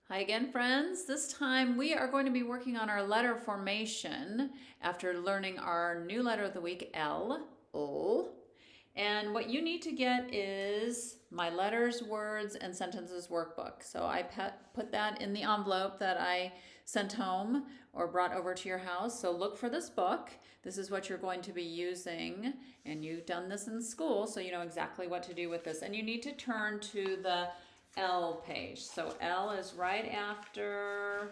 Hi again, friends. This time we are going to be working on our letter formation after learning our new letter of the week, L. And what you need to get is my letters, words, and sentences workbook. So I put that in the envelope that I sent home or brought over to your house. So look for this book. This is what you're going to be using. And you've done this in school, so you know exactly what to do with this. And you need to turn to the L page. So L is right after,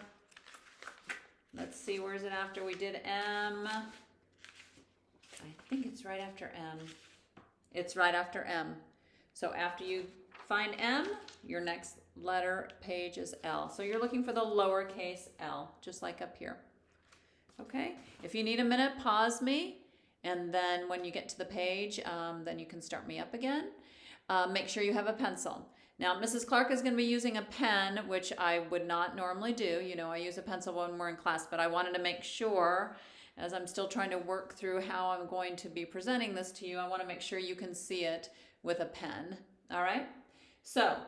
let's see, where is it after? We did M. I think it's right after M. It's right after M. So after you find M, your next letter page is L. So you're looking for the lowercase l, just like up here. Okay? If you need a minute, pause me. And then when you get to the page, then you can start me up again. Make sure you have a pencil. Now, Mrs. Clark is going to be using a pen, which I would not normally do. You know, I use a pencil when we're in class, but I wanted to make sure, as I'm still trying to work through how I'm going to be presenting this to you, I want to make sure you can see it with a pen. All right? So,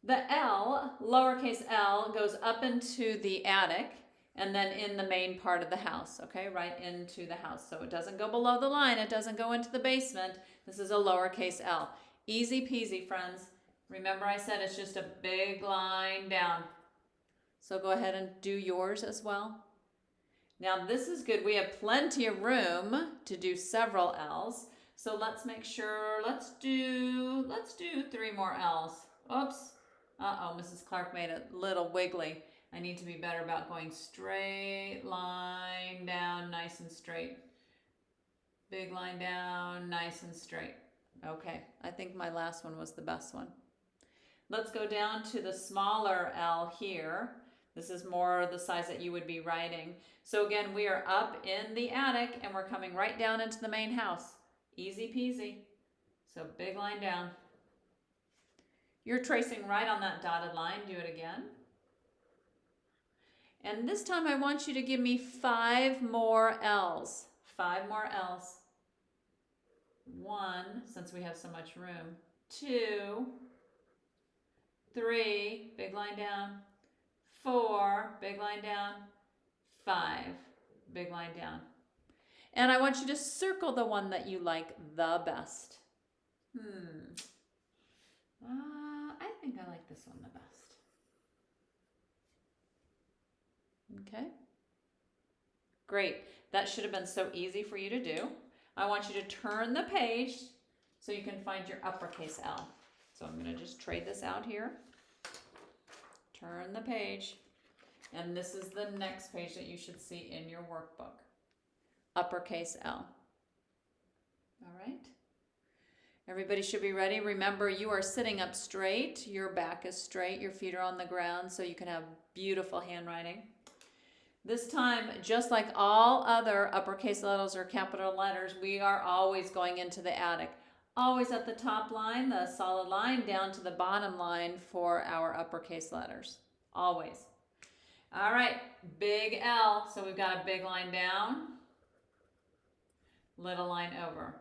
the L, lowercase l, goes up into the attic and then in the main part of the house, okay? Right into the house. So it doesn't go below the line. It doesn't go into the basement. This is a lowercase l. Easy peasy, friends. Remember I said it's just a big line down. So go ahead and do yours as well. Now this is good. We have plenty of room to do several L's. So let's make sure, let's do 3 more L's. Oops. Uh-oh, Mrs. Clark made it a little wiggly. I need to be better about going straight line down, nice and straight. Big line down, nice and straight. Okay, I think my last one was the best one. Let's go down to the smaller L here. This is more the size that you would be writing. So again, we are up in the attic and we're coming right down into the main house. Easy peasy. So big line down. You're tracing right on that dotted line. Do it again. And this time I want you to give me 5 more L's. 5 more L's. 1, since we have so much room. 2, 3, big line down. 4, big line down. 5, big line down. And I want you to circle the one that you like the best. I think I like this one the best. Okay. Great. That should have been so easy for you to do. I want you to turn the page so you can find your uppercase L. So I'm going to just trade this out here. Turn the page. And this is the next page that you should see in your workbook. Uppercase L. All right. Everybody should be ready. Remember, you are sitting up straight. Your back is straight. Your feet are on the ground so you can have beautiful handwriting. This time, just like all other uppercase letters or capital letters, we are always going into the attic. Always at the top line, the solid line, down to the bottom line for our uppercase letters. Always. All right, big L. So we've got a big line down, little line over.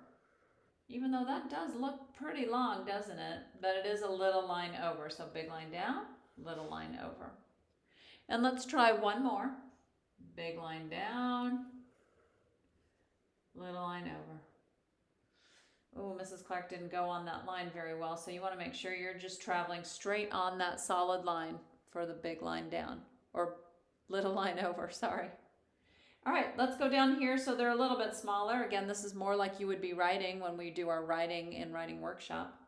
Even though that does look pretty long, doesn't it? But it is a little line over. So big line down, little line over. And let's try one more. Big line down, little line over. Oh, Mrs. Clark didn't go on that line very well, so you want to make sure you're just traveling straight on that solid line for the big line down, or little line over, sorry. All right, let's go down here so they're a little bit smaller. Again, this is more like you would be writing when we do our writing in writing workshop.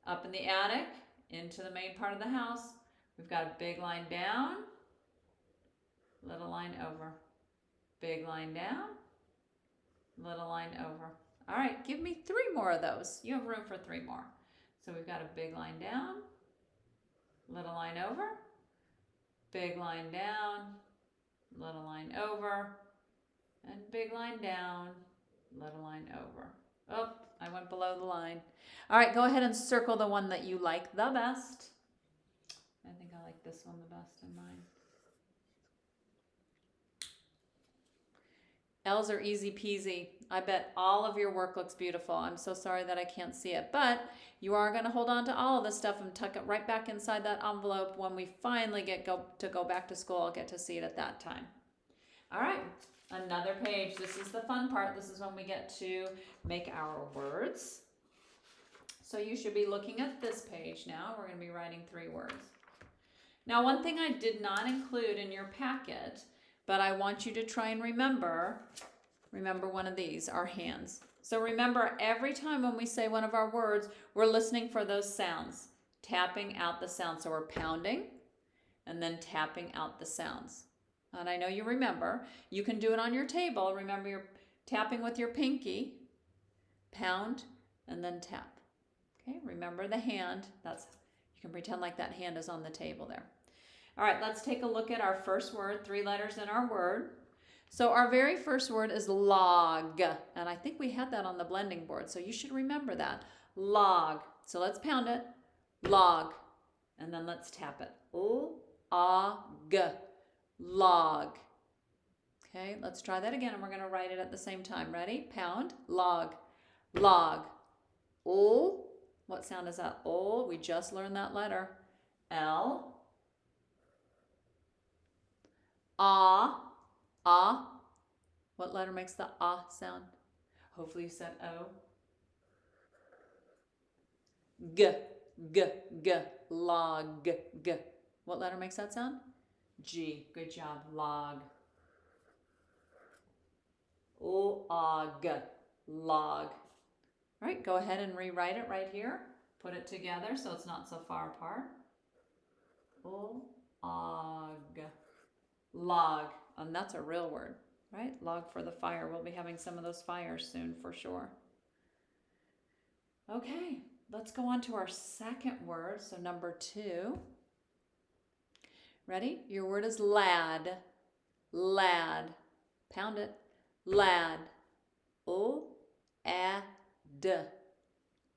Up in the attic, into the main part of the house, we've got a big line down, little line over. Big line down, little line over. All right, give me 3 more of those. You have room for 3 more. So we've got a big line down, little line over, big line down, little line over, and big line down, little line over. Oh, I went below the line. All right, go ahead and circle the one that you like the best. I think I like this one the best in mine. L's are easy peasy. I bet all of your work looks beautiful. I'm so sorry that I can't see it, but you are going to hold on to all of this stuff and tuck it right back inside that envelope. When we finally go back to school, I'll get to see it at that time. All right, another page. This is the fun part. This is when we get to make our words. So you should be looking at this page now. We're going to be writing 3 words. Now, one thing I did not include in your packet, but I want you to try and remember one of these, our hands. So remember, every time when we say one of our words, we're listening for those sounds, tapping out the sounds. So we're pounding and then tapping out the sounds. And I know you remember. You can do it on your table. Remember, you're tapping with your pinky, pound, and then tap. Okay, remember the hand. You can pretend like that hand is on the table there. All right, let's take a look at our first word, 3 letters in our word. So our very first word is log, and I think we had that on the blending board, so you should remember that. Log. So let's pound it. Log. And then let's tap it. O-A-G. Log. Okay, let's try that again, and we're going to write it at the same time. Ready? Pound. Log. Log. O. What sound is that? O. We just learned that letter. L. Ah, ah. What letter makes the ah sound? Hopefully you said O. G, g, g, log, g. What letter makes that sound? G. Good job, log. O-A-G, log. All right, go ahead and rewrite it right here. Put it together so it's not so far apart. O-A-G. Log, and that's a real word, right? Log for the fire. We'll be having some of those fires soon for sure. Okay, let's go on to our second word, so number 2. Ready? Your word is lad. Lad. Pound it. Lad. O-A-D.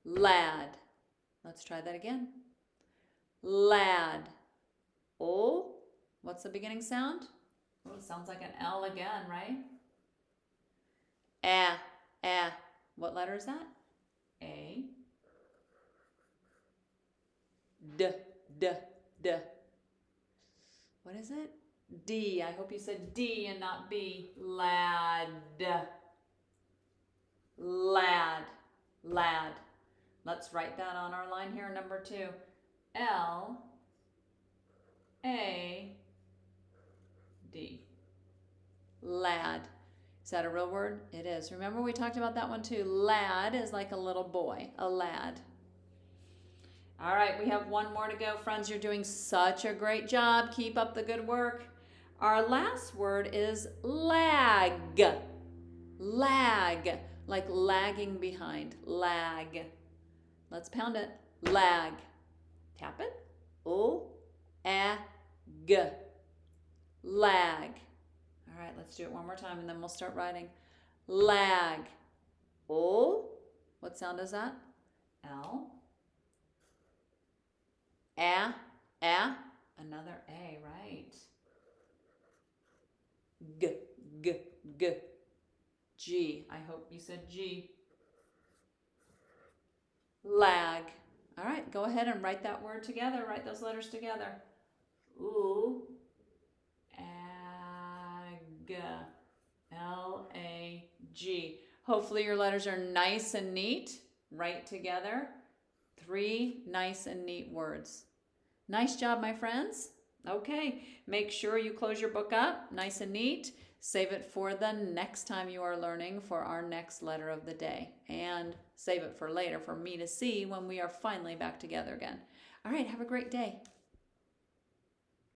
Lad. Let's try that again. Lad. O. What's the beginning sound? Oh, it sounds like an L again, right? A. What letter is that? A. D. What is it? D. I hope you said D and not B. Lad. Lad. Lad. Let's write that on our line here, number 2. L. A. D. Lad. Is that a real word? It is. Remember we talked about that one too. Lad is like a little boy, a lad. All right, we have one more to go. Friends, you're doing such a great job. Keep up the good work. Our last word is lag. Lag, like lagging behind. Lag. Let's pound it. Lag. Tap it. O-A-G. Lag. All right, let's do it one more time and then we'll start writing. Lag. O. What sound is that? L. A. Another A, right. G. G. I hope you said G. Lag. All right, go ahead and write that word together. Write those letters together. Ooh. Ag. L-A-G. Hopefully your letters are nice and neat. Write together 3 nice and neat words. Nice job, my friends. Okay, make sure you close your book up nice and neat. Save it for the next time you are learning for our next letter of the day. And save it for later for me to see when we are finally back together again. All right, have a great day.